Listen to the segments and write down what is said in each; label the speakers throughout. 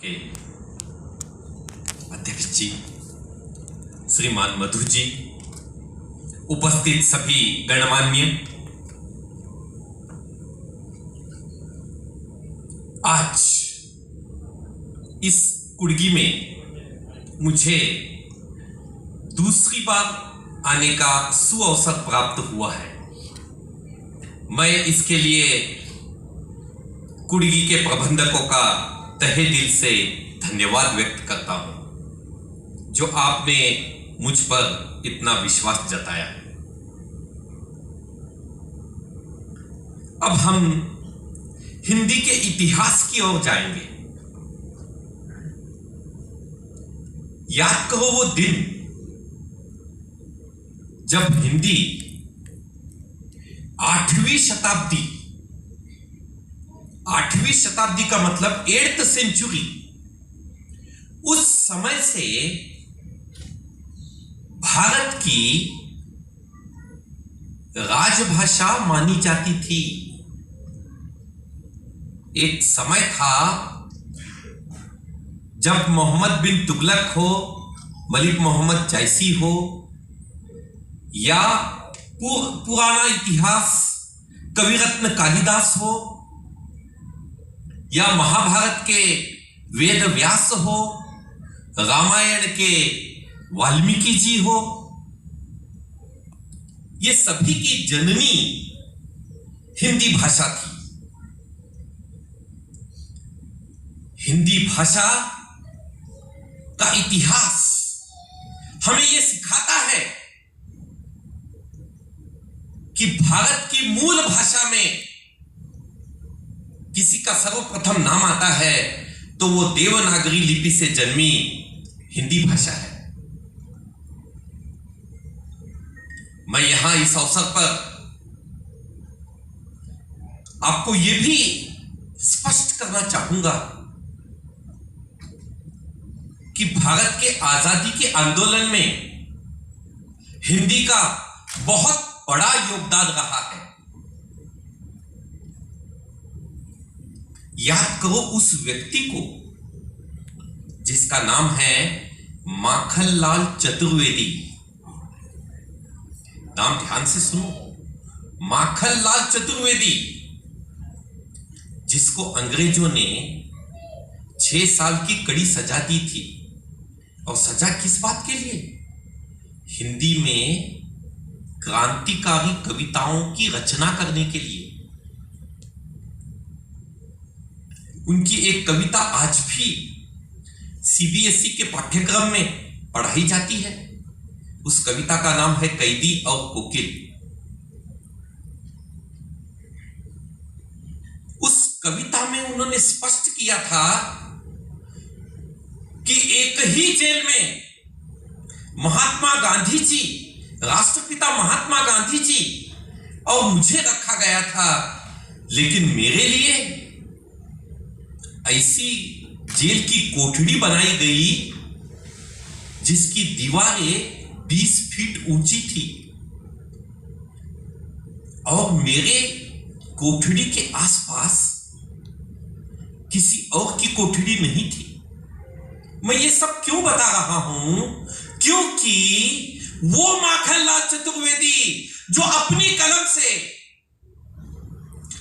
Speaker 1: के अध्यक्ष जी, श्रीमान मधु जी, उपस्थित सभी गणमान्य, आज इस कुड़गी में मुझे दूसरी बार आने का सुअवसर प्राप्त हुआ है। मैं इसके लिए कुड़गी के प्रबंधकों का तहे दिल से धन्यवाद व्यक्त करता हूं, जो आपने मुझ पर इतना विश्वास जताया। अब हम हिंदी के इतिहास की ओर जाएंगे। याद करो वो दिन जब हिंदी 8वीं शताब्दी का मतलब 8th सेंचुरी, उस समय से भारत की राजभाषा मानी जाती थी। एक समय था जब मोहम्मद बिन तुगलक हो, मलिक मोहम्मद जायसी हो, या पुराना इतिहास कविरत्न कालिदास हो, या महाभारत के वेद व्यास हो, रामायण के वाल्मीकि जी हो, ये सभी की जननी हिंदी भाषा थी। हिंदी भाषा का इतिहास हमें यह सिखाता है कि भारत की मूल भाषा में किसी का सर्वप्रथम नाम आता है तो वो देवनागरी लिपि से जन्मी हिंदी भाषा है। मैं यहां इस अवसर पर आपको यह भी स्पष्ट करना चाहूंगा कि भारत के आजादी के आंदोलन में हिंदी का बहुत बड़ा योगदान रहा है। याद करो उस व्यक्ति को जिसका नाम है माखनलाल चतुर्वेदी। नाम ध्यान से सुनो, माखनलाल चतुर्वेदी, जिसको अंग्रेजों ने 6 साल की कड़ी सजा दी थी। और सजा किस बात के लिए? हिंदी में क्रांतिकारी कविताओं की रचना करने के लिए। उनकी एक कविता आज भी सीबीएसई के पाठ्यक्रम में पढ़ाई जाती है। उस कविता का नाम है कैदी और कोकिल। उस कविता में उन्होंने स्पष्ट किया था कि एक ही जेल में महात्मा गांधी जी, राष्ट्रपिता महात्मा गांधी जी और मुझे रखा गया था, लेकिन मेरे लिए ऐसी जेल की कोठड़ी बनाई गई जिसकी दीवारें 20 फीट ऊंची थी और मेरे कोठड़ी के आसपास किसी और की कोठड़ी नहीं थी। मैं ये सब क्यों बता रहा हूं? क्योंकि वो माखनलाल चतुर्वेदी जो अपनी कलम से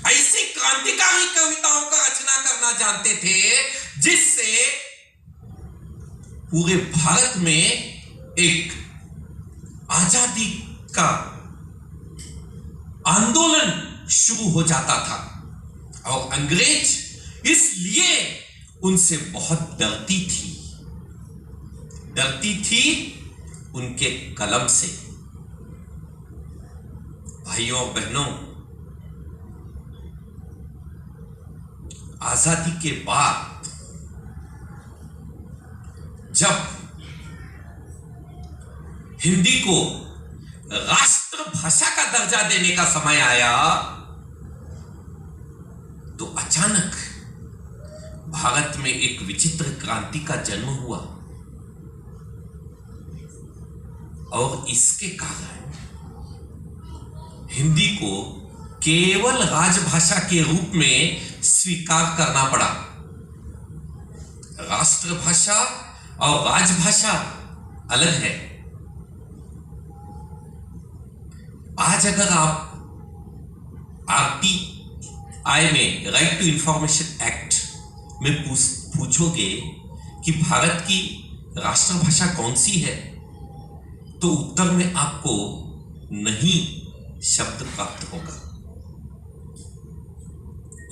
Speaker 1: ऐसी क्रांतिकारी कविताओं का रचना करना जानते थे जिससे पूरे भारत में एक आजादी का आंदोलन शुरू हो जाता था, और अंग्रेज इसलिए उनसे बहुत डरती थी उनके कलम से। भाइयों और बहनों, आजादी के बाद जब हिंदी को राष्ट्रभाषा का दर्जा देने का समय आया तो अचानक भारत में एक विचित्र क्रांति का जन्म हुआ, और इसके कारण हिंदी को केवल राजभाषा के रूप में स्वीकार करना पड़ा। राष्ट्रभाषा और राजभाषा अलग है। आज अगर आप RTI में, राइट टू इंफॉर्मेशन एक्ट में पूछोगे कि भारत की राष्ट्रभाषा कौन सी है, तो उत्तर में आपको नहीं शब्द प्राप्त होगा।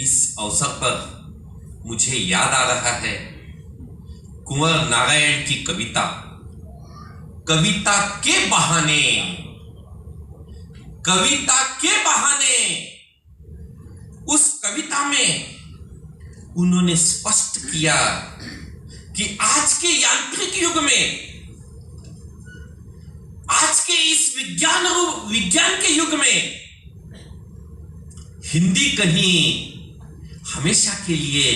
Speaker 1: इस अवसर पर मुझे याद आ रहा है कुंवर नारायण की कविता, कविता के बहाने, कविता के बहाने। उस कविता में उन्होंने स्पष्ट किया कि आज के यांत्रिक युग में, आज के इस विज्ञान के युग में हिंदी कहीं हमेशा के लिए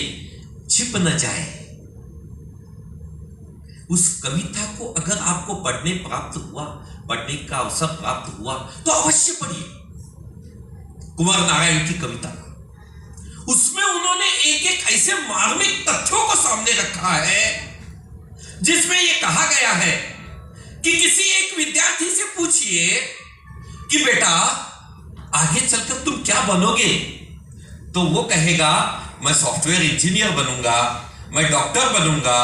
Speaker 1: छिप न जाए। उस कविता को अगर आपको पढ़ने का अवसर प्राप्त हुआ तो अवश्य पढ़िए। कुंवर नारायण की कविता, उसमें उन्होंने एक एक ऐसे मार्मिक तथ्यों को सामने रखा है जिसमें यह कहा गया है कि किसी एक विद्यार्थी से पूछिए कि बेटा आगे चलकर तुम क्या बनोगे, तो वो कहेगा मैं सॉफ्टवेयर इंजीनियर बनूंगा, मैं डॉक्टर बनूंगा,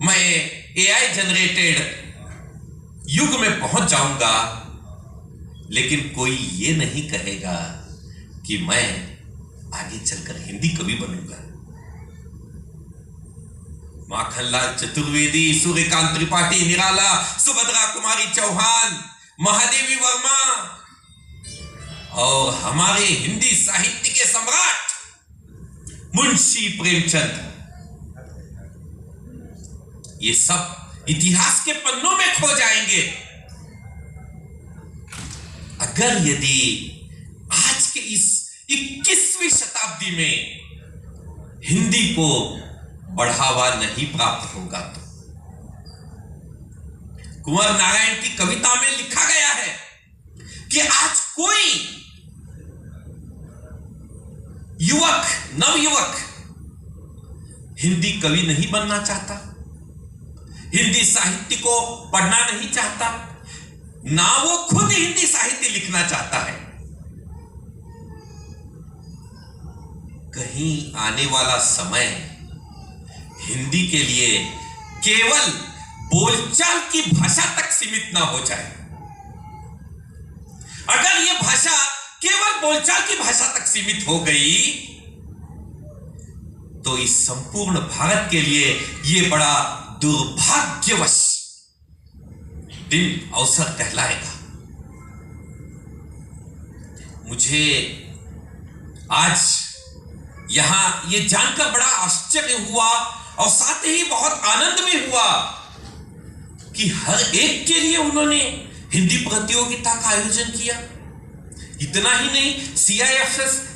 Speaker 1: मैं AI जनरेटेड युग में पहुंच जाऊंगा। लेकिन कोई ये नहीं कहेगा कि मैं आगे चलकर हिंदी कवि बनूंगा। माखनलाल चतुर्वेदी, सूर्यकांत त्रिपाठी निराला, सुभद्रा कुमारी चौहान, महादेवी वर्मा और हमारे हिंदी साहित्य के सम्राट मुंशी प्रेमचंद, ये सब इतिहास के पन्नों में खो जाएंगे अगर यदि आज के इस 21वीं शताब्दी में हिंदी को बढ़ावा नहीं प्राप्त होगा। तो कुंवर नारायण की कविता में लिखा गया है कि आज कोई युवक, नवयुवक हिंदी कवि नहीं बनना चाहता, हिंदी साहित्य को पढ़ना नहीं चाहता, ना वो खुद हिंदी साहित्य लिखना चाहता है। कहीं आने वाला समय हिंदी के लिए केवल बोलचाल की भाषा तक सीमित ना हो जाए। अगर यह भाषा केवल बोलचाल की भाषा तक सीमित हो गई तो इस संपूर्ण भारत के लिए यह बड़ा दुर्भाग्यवश दिन अवसर कहलाएगा। मुझे आज यहां यह जानकर बड़ा आश्चर्य हुआ और साथ ही बहुत आनंद भी हुआ कि हर एक के लिए उन्होंने हिंदी प्रतियोगिता का आयोजन किया। इतना ही नहीं,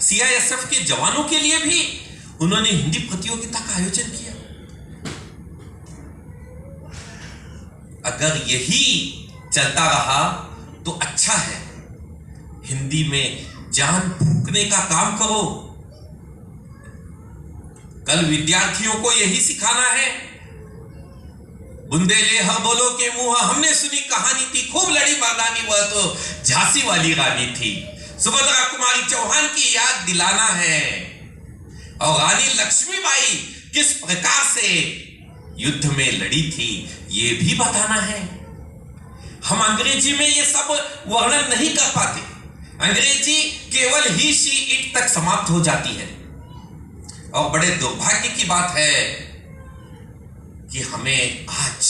Speaker 1: CISF के जवानों के लिए भी उन्होंने हिंदी प्रतियोगिता का आयोजन किया। अगर यही चलता रहा तो अच्छा है। हिंदी में जान फूंकने का काम करो। कल विद्यार्थियों को यही सिखाना है। बुंदेले हर बोलो के मुंह, हमने सुनी कहानी थी, खूब लड़ी मर्दानी, वह तो झांसी वाली रानी थी। सुभद्रा कुमारी चौहान की याद दिलाना है और रानी लक्ष्मीबाई किस प्रकार से युद्ध में लड़ी थी यह भी बताना है। हम अंग्रेजी में यह सब वर्णन नहीं कर पाते। अंग्रेजी केवल ही, शी, इट तक समाप्त हो जाती है और बड़े दुर्भाग्य की बात है कि हमें आज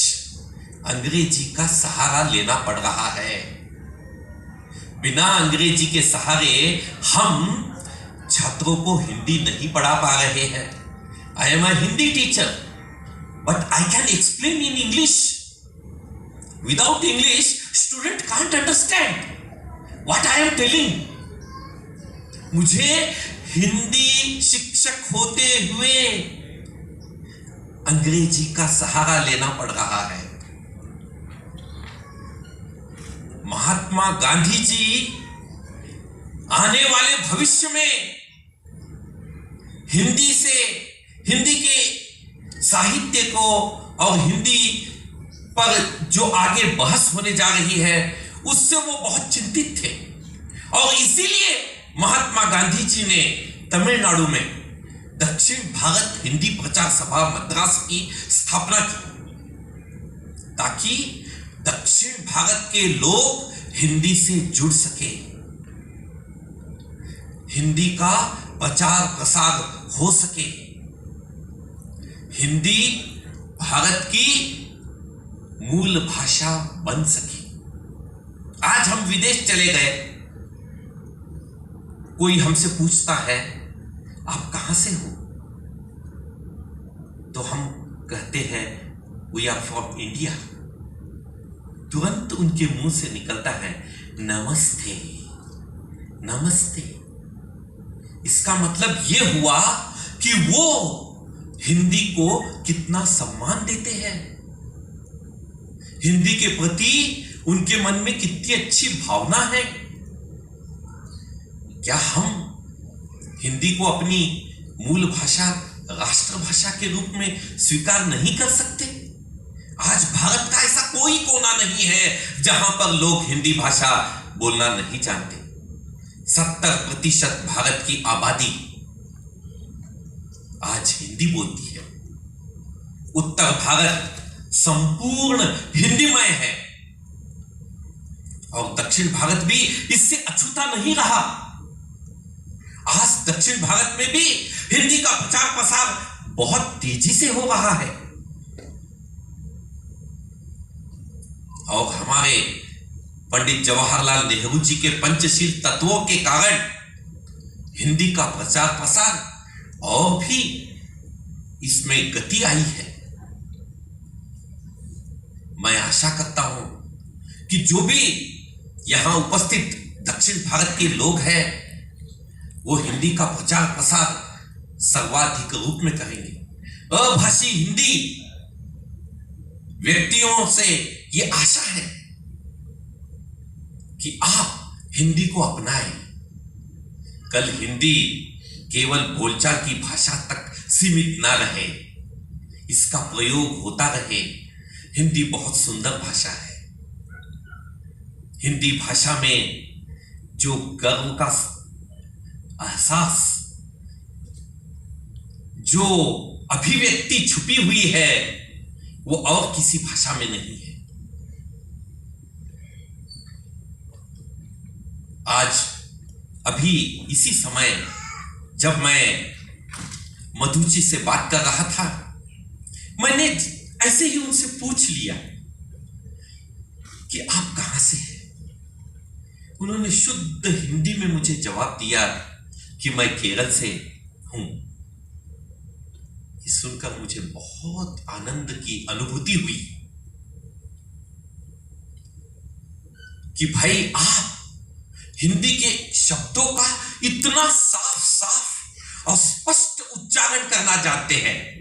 Speaker 1: अंग्रेजी का सहारा लेना पड़ रहा है। बिना अंग्रेजी के सहारे हम छात्रों को हिंदी नहीं पढ़ा पा रहे हैं। I am a Hindi teacher but I can explain in English. Without English student can't understand what I am telling. मुझे हिंदी शिक्षक होते हुए अंग्रेजी का सहारा लेना पड़ रहा है। महात्मा गांधी जी आने वाले भविष्य में हिंदी के साहित्य को और हिंदी पर जो आगे बहस होने जा रही है उससे वो बहुत चिंतित थे। और इसीलिए महात्मा गांधी जी ने तमिलनाडु में दक्षिण भारत हिंदी प्रचार सभा मद्रास की स्थापना की, ताकि दक्षिण भारत के लोग हिंदी से जुड़ सके, हिंदी का प्रचार प्रसार हो सके, हिंदी भारत की मूल भाषा बन सके। आज हम विदेश चले गए, कोई हमसे पूछता है आप कहां से हो, तो हम कहते हैं वी आर फ्रॉम इंडिया। तुरंत उनके मुंह से निकलता है नमस्ते नमस्ते। इसका मतलब यह हुआ कि वो हिंदी को कितना सम्मान देते हैं, हिंदी के प्रति उनके मन में कितनी अच्छी भावना है। क्या हम हिंदी को अपनी मूल भाषा, राष्ट्रभाषा के रूप में स्वीकार नहीं कर सकते? आज भारत का ऐसा कोई कोना नहीं है जहां पर लोग हिंदी भाषा बोलना नहीं जानते। 70% भारत की आबादी आज हिंदी बोलती है। उत्तर भारत संपूर्ण हिंदीमय है और दक्षिण भारत भी इससे अछूता नहीं रहा। आज दक्षिण भारत में भी हिंदी का प्रचार प्रसार बहुत तेजी से हो रहा है और हमारे पंडित जवाहरलाल नेहरू जी के पंचशील तत्वों के कारण हिंदी का प्रचार प्रसार और भी इसमें गति आई है। मैं आशा करता हूं कि जो भी यहां उपस्थित दक्षिण भारत के लोग हैं वो हिंदी का प्रचार प्रसार सर्वाधिक रूप में करेंगे। अभाषी हिंदी व्यक्तियों से ये आशा है कि आप हिंदी को अपनाएं। कल हिंदी केवल बोलचाल की भाषा तक सीमित ना रहे, इसका प्रयोग होता रहे। हिंदी बहुत सुंदर भाषा है। हिंदी भाषा में जो गर्व का एहसास, जो अभिव्यक्ति छुपी हुई है वो और किसी भाषा में नहीं है। आज अभी इसी समय जब मैं मधु जी से बात कर रहा था, मैंने ऐसे ही उनसे पूछ लिया कि आप कहां से हैं। उन्होंने शुद्ध हिंदी में मुझे जवाब दिया कि मैं केरल से हूं। ये सुनकर मुझे बहुत आनंद की अनुभूति हुई कि भाई आप हिंदी के शब्दों का इतना साफ साफ और स्पष्ट उच्चारण करना जानते हैं।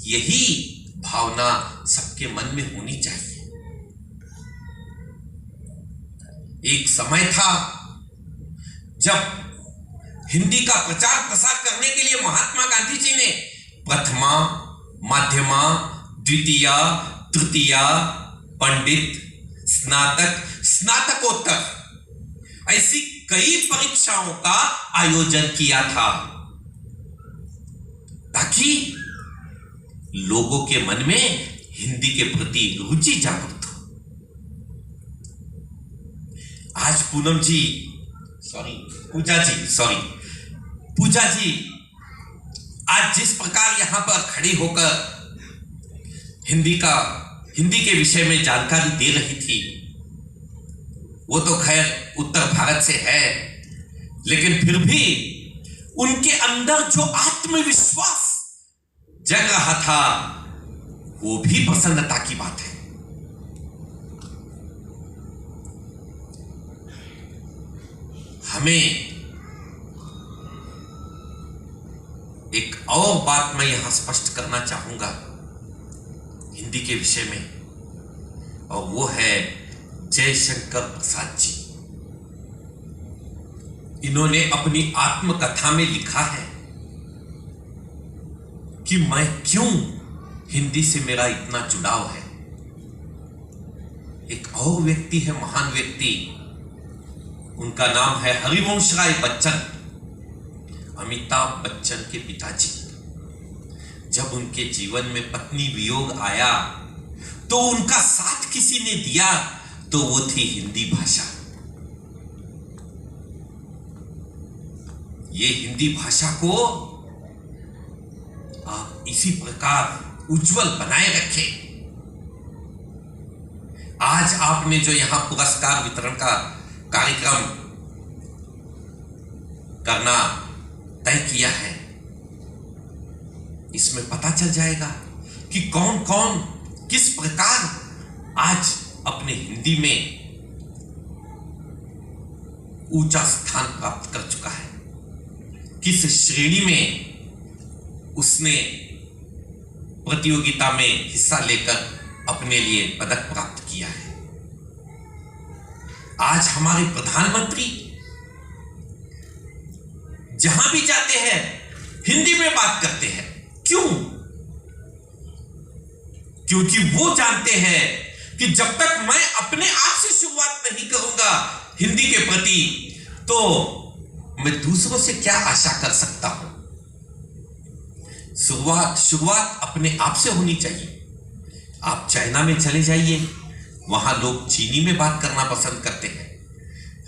Speaker 1: यही भावना सबके मन में होनी चाहिए। एक समय था जब हिंदी का प्रचार प्रसार करने के लिए महात्मा गांधी जी ने प्रथमा, माध्यमा, द्वितीया, तृतीया, पंडित, स्नातक, स्नातकोत्तर ऐसी कई परीक्षाओं का आयोजन किया था ताकि लोगों के मन में हिंदी के प्रति रुचि जागृत हो। आज पूजा जी आज जिस प्रकार यहां पर खड़ी होकर हिंदी के विषय में जानकारी दे रही थी, वो तो खैर उत्तर भारत से है, लेकिन फिर भी उनके अंदर जो आत्मविश्वास जग रहा था वो भी प्रसन्नता की बात है। हमें एक और बात मैं यहां स्पष्ट करना चाहूंगा हिंदी के विषय में, और वो है जयशंकर प्रसाद जी। इन्होंने अपनी आत्मकथा में लिखा है कि मैं क्यों हिंदी से मेरा इतना जुड़ाव है। एक और व्यक्ति है, महान व्यक्ति, उनका नाम है हरिवंश राय बच्चन, अमिताभ बच्चन के पिताजी। जब उनके जीवन में पत्नी वियोग आया तो उनका साथ किसी ने दिया तो वो थी हिंदी भाषा। ये हिंदी भाषा को आप इसी प्रकार उज्जवल बनाए रखें। आज आपने जो यहां पुरस्कार वितरण का कार्यक्रम करना तय किया है, इसमें पता चल जाएगा कि कौन कौन किस प्रकार आज अपने हिंदी में ऊंचा स्थान प्राप्त कर चुका है, किस श्रेणी में उसने प्रतियोगिता में हिस्सा लेकर अपने लिए पदक प्राप्त किया है। आज हमारे प्रधानमंत्री जहां भी जाते हैं हिंदी में बात करते हैं। क्यों? क्योंकि वो जानते हैं कि जब तक मैं अपने आप से शुरुआत नहीं करूंगा हिंदी के प्रति, तो मैं दूसरों से क्या आशा कर सकता हूं। शुरुआत अपने आप से होनी चाहिए। आप चाइना में चले जाइए, वहां लोग चीनी में बात करना पसंद करते हैं।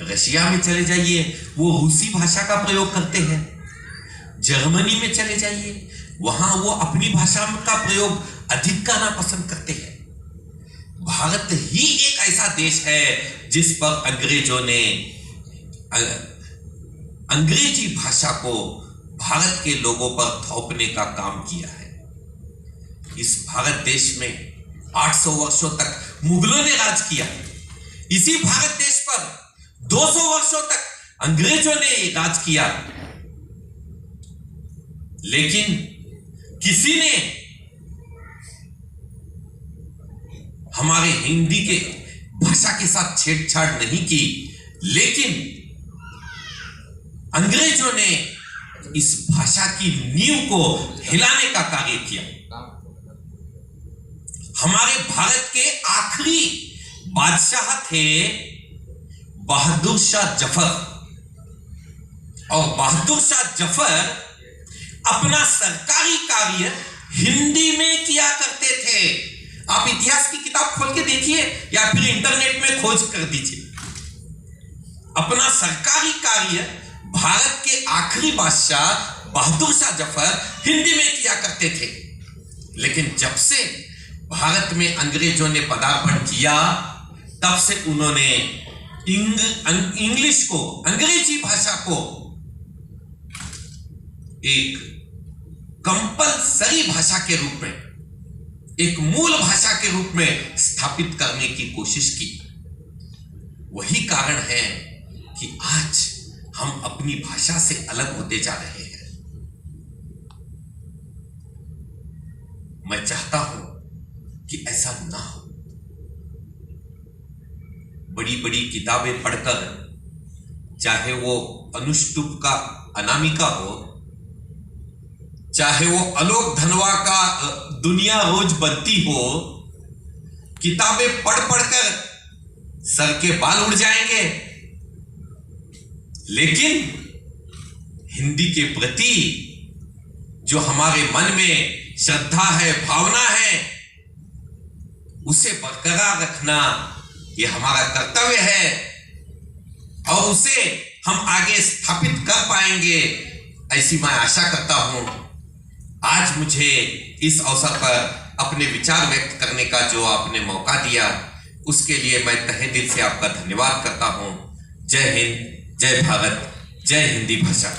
Speaker 1: रशिया में चले जाइए, वो रूसी भाषा का प्रयोग करते हैं। जर्मनी में चले जाइए, वहां वो अपनी भाषा का प्रयोग अधिक करना पसंद करते हैं। भारत ही एक ऐसा देश है जिस पर अंग्रेजों ने अंग्रेजी भाषा को भारत के लोगों पर थोपने का काम किया है। इस भारत देश में 800 वर्षों तक मुगलों ने राज किया। इसी भारत देश पर 200 वर्षों तक अंग्रेजों ने राज किया। लेकिन किसी ने हमारे हिंदी के भाषा के साथ छेड़छाड़ नहीं की, लेकिन अंग्रेजों ने इस भाषा की नींव को हिलाने का कार्य किया। हमारे भारत के आखिरी बादशाह थे बहादुर शाह जफर, और बहादुर शाह जफर अपना सरकारी कार्य हिंदी में किया करते थे। आप इतिहास की किताब खोल के देखिए या फिर इंटरनेट में खोज कर दीजिए। अपना सरकारी कार्य भारत के आखिरी बादशाह बहादुर शाह जफर हिंदी में किया करते थे। लेकिन जब से भारत में अंग्रेजों ने पदार्पण किया, तब से उन्होंने इंग्लिश को, अंग्रेजी भाषा को एक कंपलसरी भाषा के रूप में, एक मूल भाषा के रूप में स्थापित करने की कोशिश की। वही कारण है कि आज हम अपनी भाषा से अलग होते जा रहे हैं। मैं चाहता हूं कि ऐसा ना हो। बड़ी बड़ी किताबें पढ़कर, चाहे वो अनुष्टुप का अनामिका हो, चाहे वो आलोक धनवा का दुनिया रोज बनती हो, किताबें पढ़ पढ़कर सर के बाल उड़ जाएंगे, लेकिन हिंदी के प्रति जो हमारे मन में श्रद्धा है, भावना है, उसे बरकरार रखना ये हमारा कर्तव्य है, और उसे हम आगे स्थापित कर पाएंगे, ऐसी मैं आशा करता हूं। आज मुझे इस अवसर पर अपने विचार व्यक्त करने का जो आपने मौका दिया, उसके लिए मैं तहे दिल से आपका धन्यवाद करता हूं। जय हिंद, जय भारत, जय हिंदी भाषा।